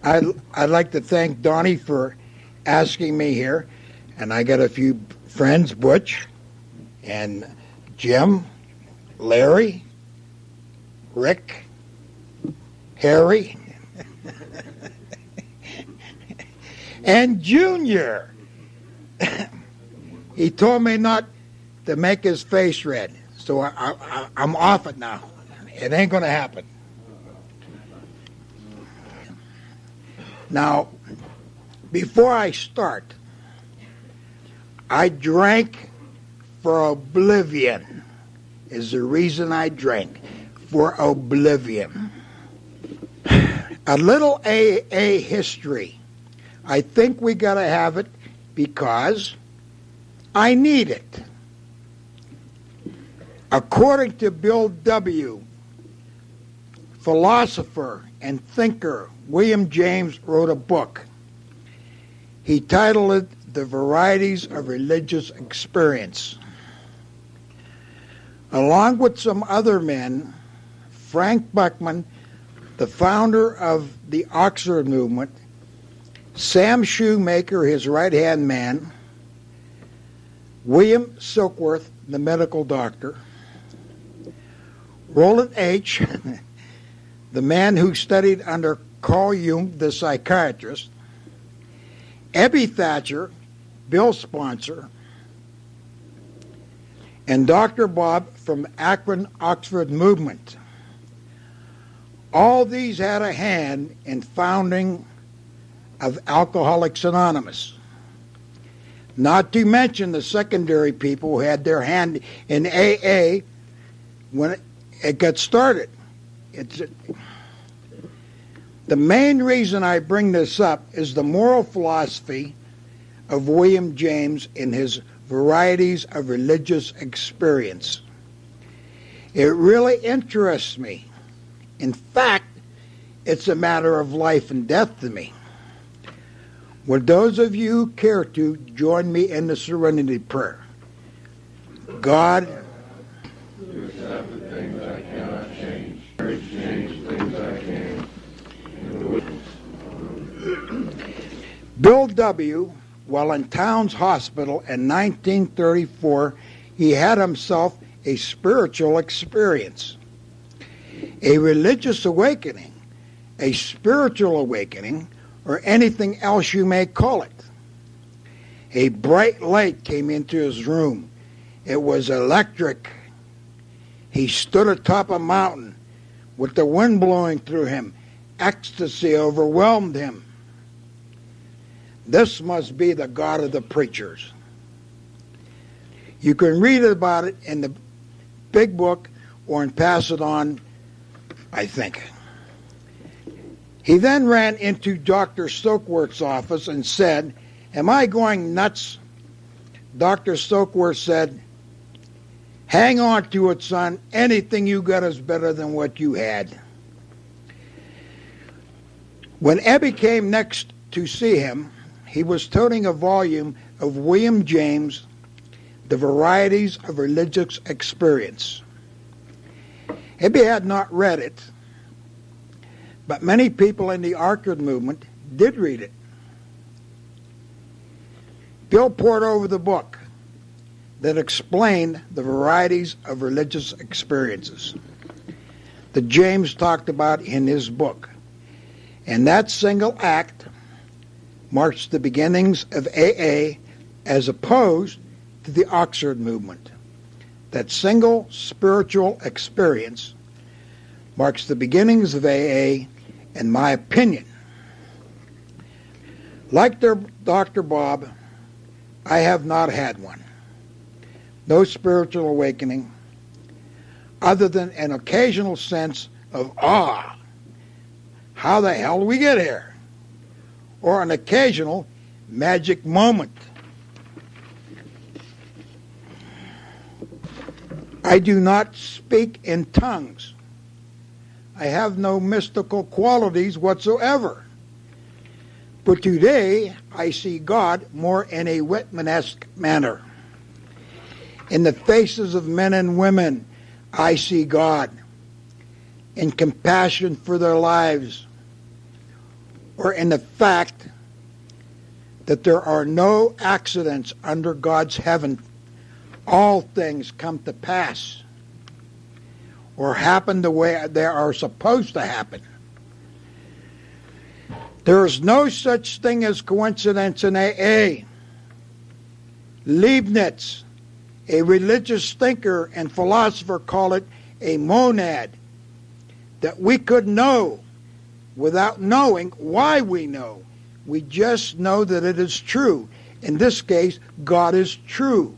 I'd like to thank Donnie for asking me here, and I got a few friends, Butch and Jim, Larry, Rick, Harry, and Junior. He told me not to make his face red, so I'm off it now. It ain't going to happen. Now, before I start, I drank for oblivion, is the reason I drank, for oblivion. A little AA history. I think we got to have it because I need it. According to Bill W., philosopher and thinker, William James wrote a book. He titled it The Varieties of Religious Experience. Along with some other men, Frank Buckman, the founder of the Oxford movement, Sam Shoemaker, his right-hand man, William Silkworth, the medical doctor, Roland H., the man who studied under Carl Jung, the psychiatrist, Ebby Thatcher, Bill's sponsor, and Dr. Bob from Akron Oxford movement. All these had a hand in founding of Alcoholics Anonymous. Not to mention the secondary people who had their hand in AA when it got started. The main reason I bring this up is the moral philosophy of William James in his Varieties of Religious Experience. It really interests me. In fact, it's a matter of life and death to me. Would those of you who care to join me in the Serenity Prayer? God, to accept the things I cannot change, to exchange things I can. Bill W., while in Towns Hospital in 1934, he had himself a spiritual experience, a religious awakening, a spiritual awakening, or anything else you may call it. A bright light came into his room. It was electric. He stood atop a mountain with the wind blowing through him. Ecstasy overwhelmed him. This must be the God of the preachers. You can read about it in the big book or in Pass It On, I think. He then ran into Dr. Stokeworth's office and said, "Am I going nuts?" Dr. Stokeworth said, "Hang on to it, son. Anything you got is better than what you had." When Ebby came next to see him, he was toting a volume of William James, The Varieties of Religious Experience. Ebby had not read it, but many people in the Oxford movement did read it. Bill pored over the book that explained the varieties of religious experiences that James talked about in his book. And that single act marks the beginnings of AA as opposed to the Oxford movement. That single spiritual experience marks the beginnings of AA, in my opinion. Like Dr. Bob, I have not had one. No spiritual awakening, other than an occasional sense of awe. How the hell did we get here? Or an occasional magic moment. I do not speak in tongues. I have no mystical qualities whatsoever. But today, I see God more in a Whitman-esque manner. In the faces of men and women, I see God. In compassion for their lives. or in the fact that there are no accidents under God's heaven. All things come to pass or happen the way they are supposed to happen. There is no such thing as coincidence in AA. Leibniz, a religious thinker and philosopher, called it a monad, that we could know without knowing why we know. We just know that it is true. In this case, God is true.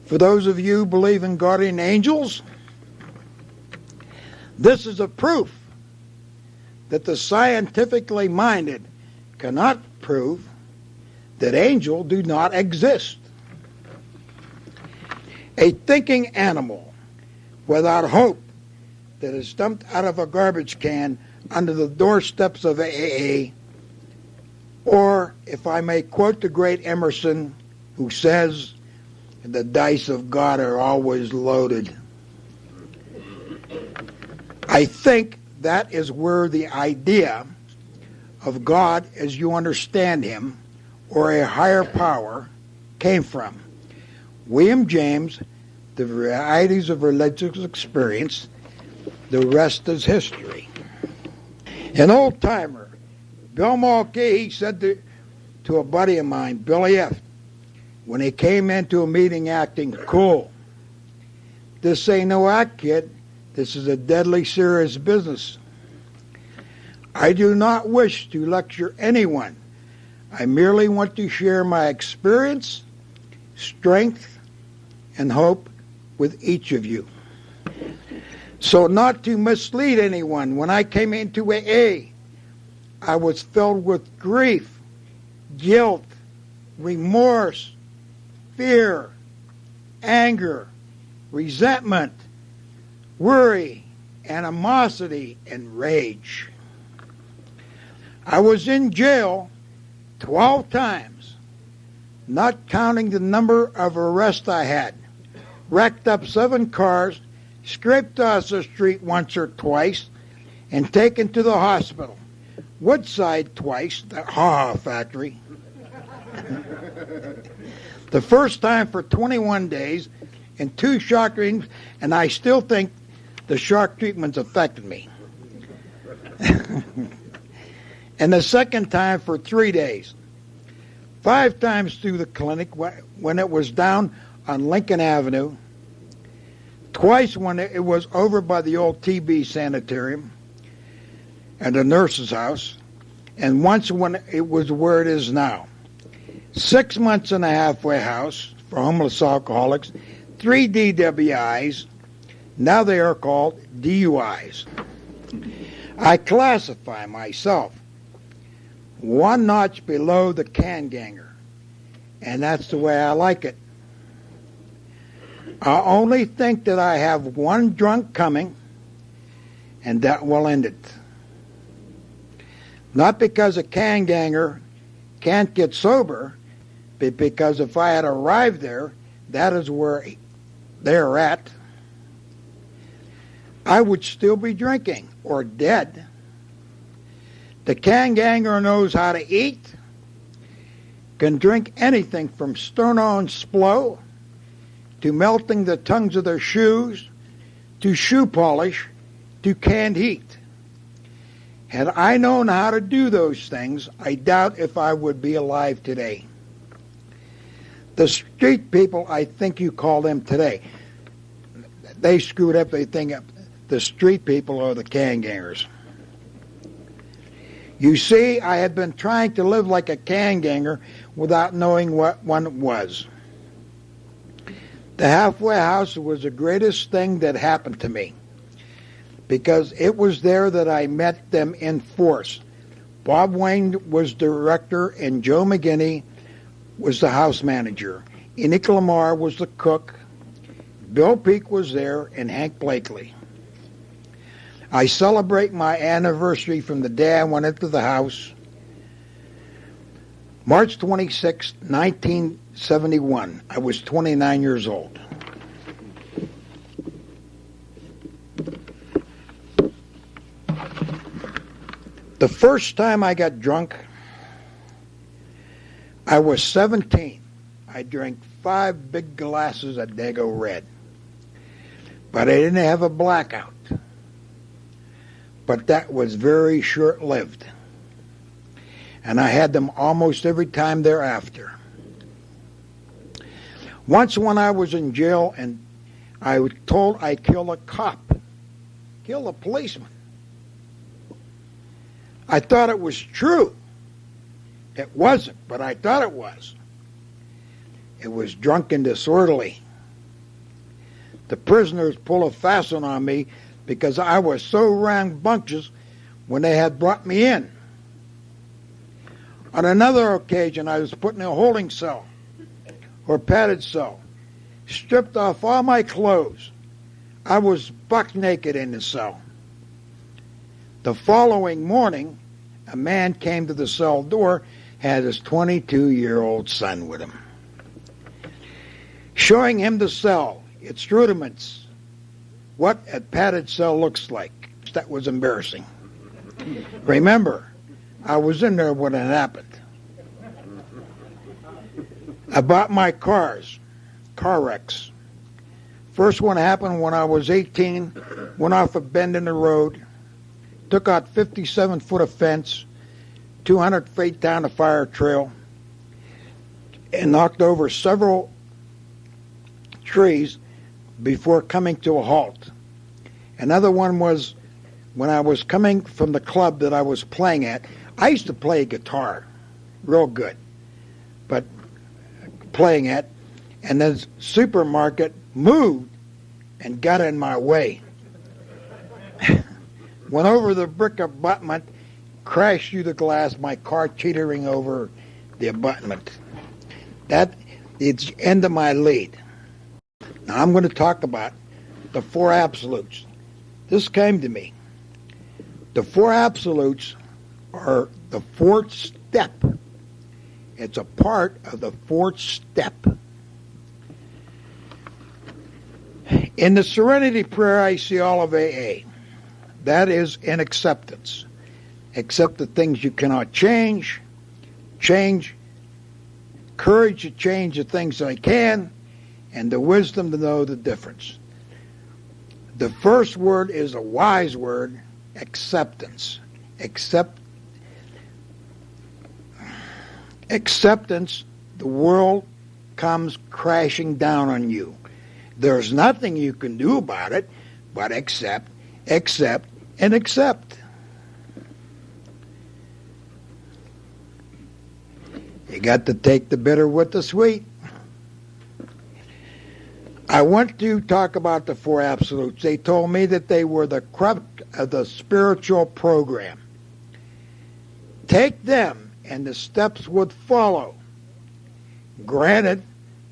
For those of you who believe in guardian angels, this is a proof that the scientifically minded cannot prove that angels do not exist. A thinking animal without hope that is dumped out of a garbage can under the doorsteps of AA, or, if I may quote the great Emerson, who says, the dice of God are always loaded. I think that is where the idea of God as you understand him, or a higher power, came from. William James, The Varieties of Religious Experience, the rest is history. An old-timer, Bill Mulkey, said to a buddy of mine, Billy F., when he came into a meeting acting cool, "This ain't no act, kid. This is a deadly serious business. I do not wish to lecture anyone. I merely want to share my experience, strength, and hope with each of you." So, not to mislead anyone, when I came into AA, I was filled with grief, guilt, remorse, fear, anger, resentment, worry, animosity, and rage. I was in jail 12 times, not counting the number of arrests I had. Wrecked up 7 cars, scraped off the street once or twice, and taken to the hospital. Woodside twice, the ha-ha factory. The first time for 21 days and 2 shock treatments, and I still think the shock treatments affected me. And the second time for 3 days. 5 times through the clinic when it was down on Lincoln Avenue. Twice when it was over by the old TB sanitarium and the nurse's house. And once when it was where it is now. 6 months in a halfway house for homeless alcoholics. 3 DWIs. Now they are called DUIs. I classify myself 1 notch below the can ganger. And that's the way I like it. I only think that I have 1 drunk coming, and that will end it. Not because a can ganger can't get sober, but because if I had arrived there, that is where they're at, I would still be drinking or dead. The can ganger knows how to eat, can drink anything from Sterno and Splo to melting the tongues of their shoes to shoe polish to canned heat. Had I known how to do those things, I doubt if I would be alive today. The street people, I think you call them today, they screwed up. They think the street people are the can gangers. You see, I had been trying to live like a can ganger without knowing what one was. The halfway house was the greatest thing that happened to me, because it was there that I met them in force. Bob Wayne was director and Joe McGinney was the house manager. Enoch Lamar was the cook. Bill Peake was there, and Hank Blakely. I celebrate my anniversary from the day I went into the house, March 26, 1971. I was 29 years old. The first time I got drunk, I was 17. I drank 5 big glasses of Dago Red. But I didn't have a blackout. But that was very short-lived. And I had them almost every time thereafter. Once when I was in jail and I was told I killed a cop, killed a policeman. I thought it was true. It wasn't, but I thought it was. It was drunk and disorderly. The prisoners pulled a fast one on me because I was so rambunctious when they had brought me in. On another occasion, I was put in a holding cell or padded cell, stripped off all my clothes. I was buck naked in the cell. The following morning, a man came to the cell door, had his 22-year-old son with him. Showing him the cell, its rudiments, what a padded cell looks like. That was embarrassing. Remember, I was in there when it happened. I bought my car wrecks. First one happened when I was 18, went off a bend in the road, took out 57-foot of fence, 200 feet down the fire trail, and knocked over several trees before coming to a halt. Another one was when I was coming from the club that I was playing at. I used to play guitar real good, but playing at, and the supermarket moved and got in my way. Went over the brick abutment, crashed through the glass, my car teetering over the abutment. That is the end of my lead. Now I'm going to talk about the 4 absolutes. This came to me. The 4 absolutes are the 4th step. It's a part of the 4th step. In the Serenity Prayer, I see all of AA. That is in acceptance. Accept the things you cannot change. Change. Courage to change the things I can. And the wisdom to know the difference. The first word is a wise word, acceptance. Acceptance, the world comes crashing down on you. There's nothing you can do about it but accept, and accept. You got to take the bitter with the sweet. I want to talk about the 4 absolutes. They told me that they were the crux of the spiritual program. Take them and the steps would follow. Granted,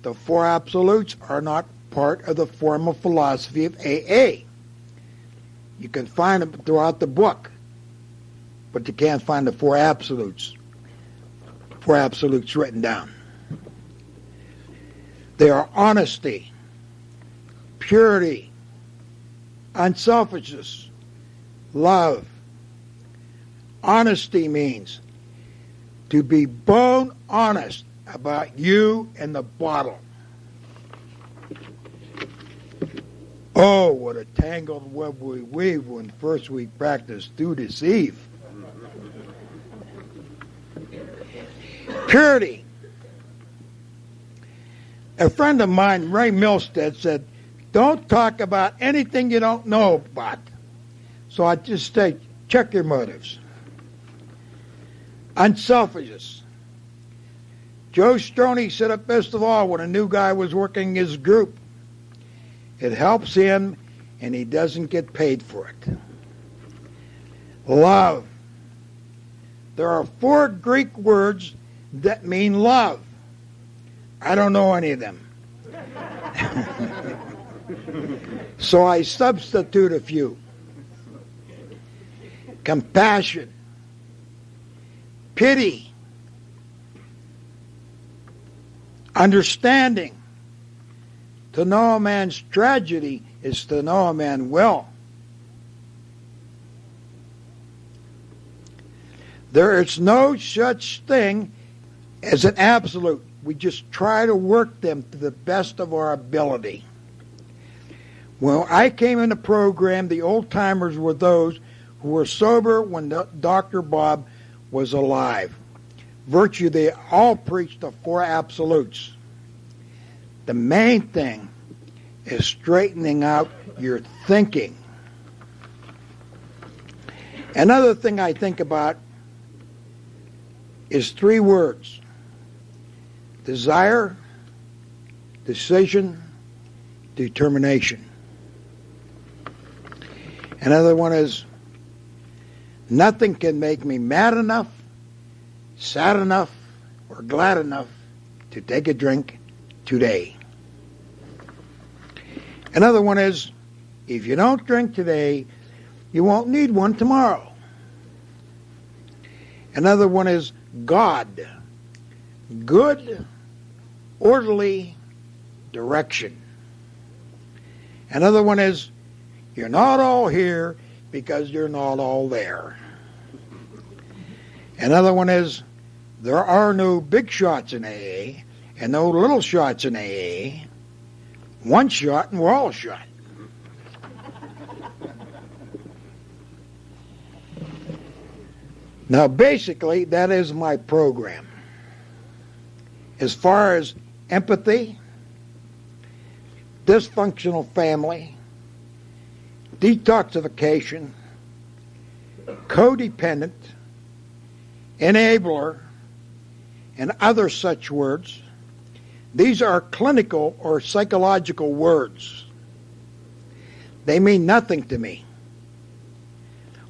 the 4 absolutes are not part of the formal philosophy of AA. You can find them throughout the book, but you can't find the 4 absolutes. 4 absolutes written down. They are honesty, purity, unselfishness, love. Honesty means to be bone honest about you and the bottle. Oh, what a tangled web we weave when first we practice to deceive. Purity. A friend of mine, Ray Milstead, said, don't talk about anything you don't know about. So I just say, check your motives. Unselfishness. Joe Stroney said it best of all when a new guy was working his group. It helps him, and he doesn't get paid for it. Love. There are 4 Greek words that mean love. I don't know any of them. So I substitute a few. Compassion. Pity. Understanding. To know a man's tragedy is to know a man well. There is no such thing as an absolute. We just try to work them to the best of our ability. When I came in the program, the old-timers were those who were sober when Dr. Bob was alive. Virtue, they all preached the four absolutes. The main thing is straightening out your thinking. Another thing I think about is three words: desire, decision, determination. Another one is nothing can make me mad enough, sad enough, or glad enough to take a drink today. Another one is if you don't drink today, you won't need one tomorrow. Another one is God. Good, orderly direction. Another one is you're not all here because you're not all there. Another one is there are no big shots in AA and no little shots in AA. One shot and we're all shot. Now, basically, that is my program. As far as empathy, dysfunctional family, detoxification, codependent, enabler, and other such words, these are clinical or psychological words. They mean nothing to me.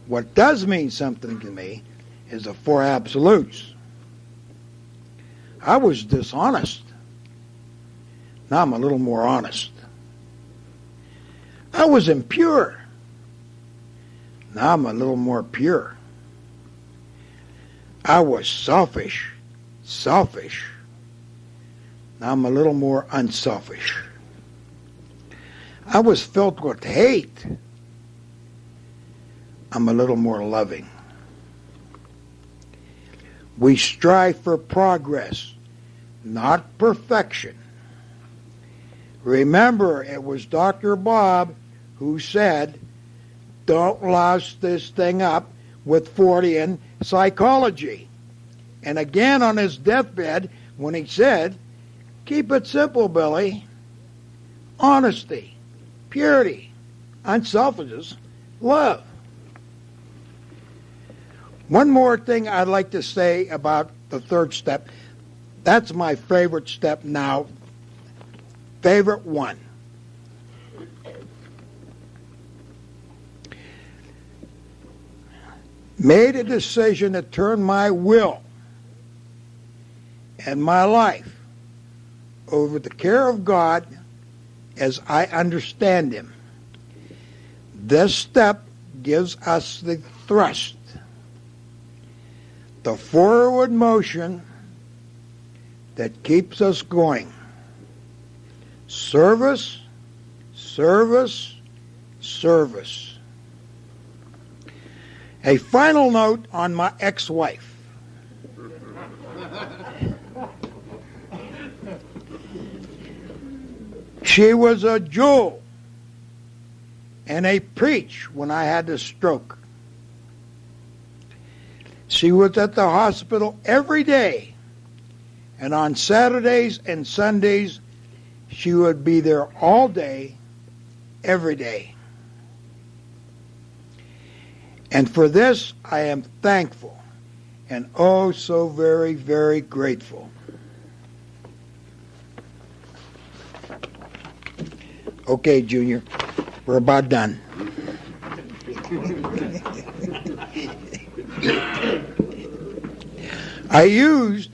What does mean something to me is the four absolutes. I was dishonest. Now I'm a little more honest. I was impure. Now I'm a little more pure. I was selfish. Now I'm a little more unselfish. I was filled with hate. I'm a little more loving. We strive for progress, not perfection. Remember, it was Dr. Bob who said, don't louse this thing up with Fortean psychology. And again on his deathbed, when he said, keep it simple, Billy. Honesty, purity, unselfishness, love. One more thing I'd like to say about the third step. That's my favorite step now. Favorite one. Made a decision to turn my will and my life over the care of God as I understand Him. This step gives us the thrust, the forward motion that keeps us going. Service, service, service. A final note on my ex-wife. She was a jewel and a peach when I had the stroke. She was at the hospital every day, and on Saturdays and Sundays, she would be there all day, every day. And for this, I am thankful and oh so very, very grateful. Okay, Junior, we're about done. I used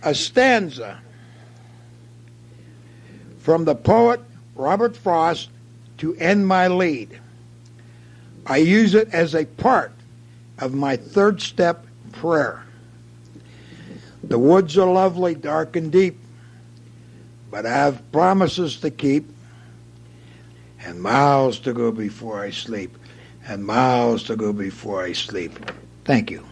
a stanza from the poet Robert Frost to end my lead. I use it as a part of my third step prayer. The woods are lovely, dark and deep, but I have promises to keep and miles to go before I sleep, and miles to go before I sleep. Thank you.